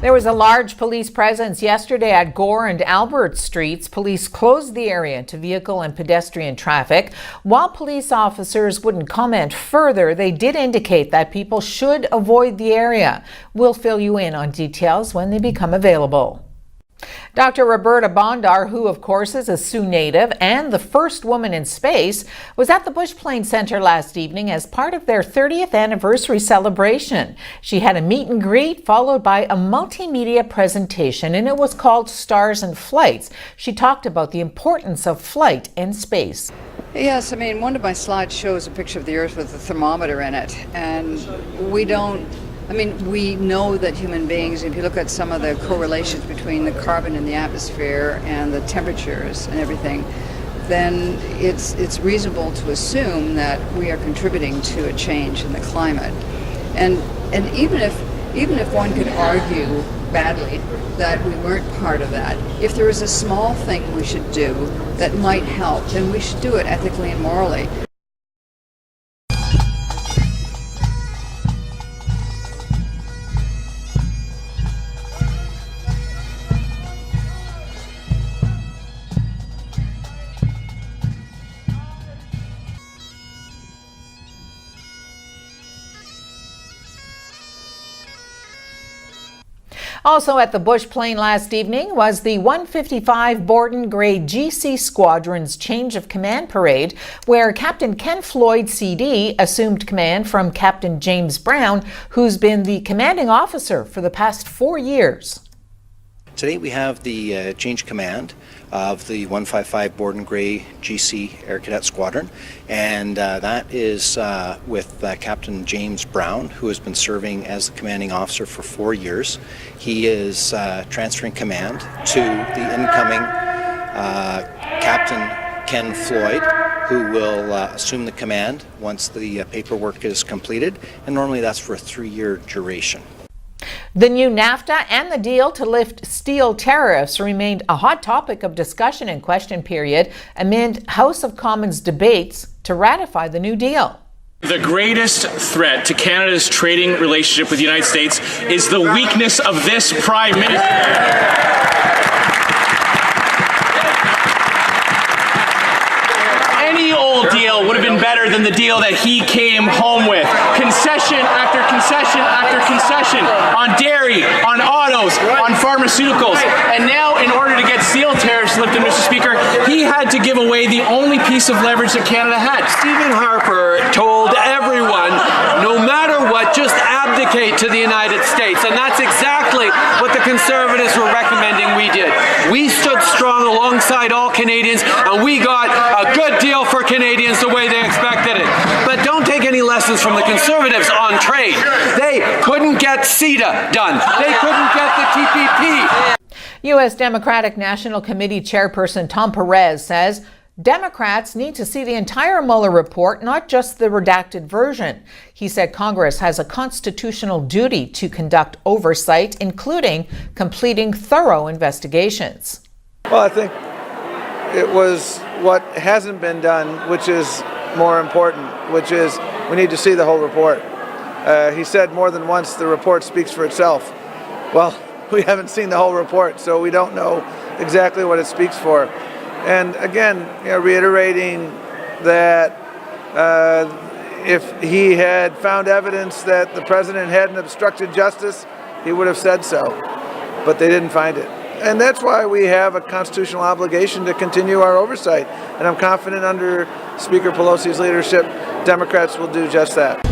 There was a large police presence yesterday at Gore and Albert Streets. Police closed the area to vehicle and pedestrian traffic. While police officers wouldn't comment further, they did indicate that people should avoid the area. We'll fill you in on details when they become available. Dr. Roberta Bondar, who of course is a Sioux native and the first woman in space, was at the Bush Plane Center last evening as part of their 30th anniversary celebration. She had a meet and greet followed by a multimedia presentation, and it was called Stars and Flights. She talked about the importance of flight and space. Yes, I mean, one of my slides shows a picture of the Earth with a thermometer in it, and we know that human beings, if you look at some of the correlations between the carbon in the atmosphere and the temperatures and everything, then it's reasonable to assume that we are contributing to a change in the climate. And even if one could argue badly that we weren't part of that, if there is a small thing we should do that might help, then we should do it ethically and morally. Also at the Bush Plane last evening was the 155 Borden Grade GC Squadron's Change of Command Parade, where Captain Ken Floyd CD assumed command from Captain James Brown, who's been the commanding officer for the past 4 years. Today we have the change command of the 155 Borden Gray GC Air Cadet Squadron, and that is with Captain James Brown, who has been serving as the commanding officer for 4 years. He is transferring command to the incoming Captain Ken Floyd, who will assume the command once the paperwork is completed, and normally that's for a 3-year duration. The new NAFTA and the deal to lift steel tariffs remained a hot topic of discussion and question period amid House of Commons debates to ratify the new deal. The greatest threat to Canada's trading relationship with the United States is the weakness of this Prime Minister. Any old deal would have been better than the deal that he came home with. Concession after concession after concession on dairy, on autos, on pharmaceuticals. And now, in order to get steel tariffs lifted, Mr. Speaker, he had to give away the only piece of leverage that Canada had. Stephen Harper told everyone, no matter what, just abdicate to the United States. And that's exactly what the Conservatives were recommending we did. We stood strong alongside all Canadians, and we got a good deal for Canadians the way they expected it. But don't take any lessons from the Conservatives on trade. They couldn't get CETA done. They couldn't get the TPP. U.S. Democratic National Committee Chairperson Tom Perez says Democrats need to see the entire Mueller report, not just the redacted version. He said Congress has a constitutional duty to conduct oversight, including completing thorough investigations. Well, I think it was what hasn't been done, which is more important, which is we need to see the whole report. He said more than once the report speaks for itself. Well, we haven't seen the whole report, so we don't know exactly what it speaks for. And again, reiterating that if he had found evidence that the president hadn't obstructed justice, he would have said so, but they didn't find it. And that's why we have a constitutional obligation to continue our oversight. And I'm confident under Speaker Pelosi's leadership, Democrats will do just that.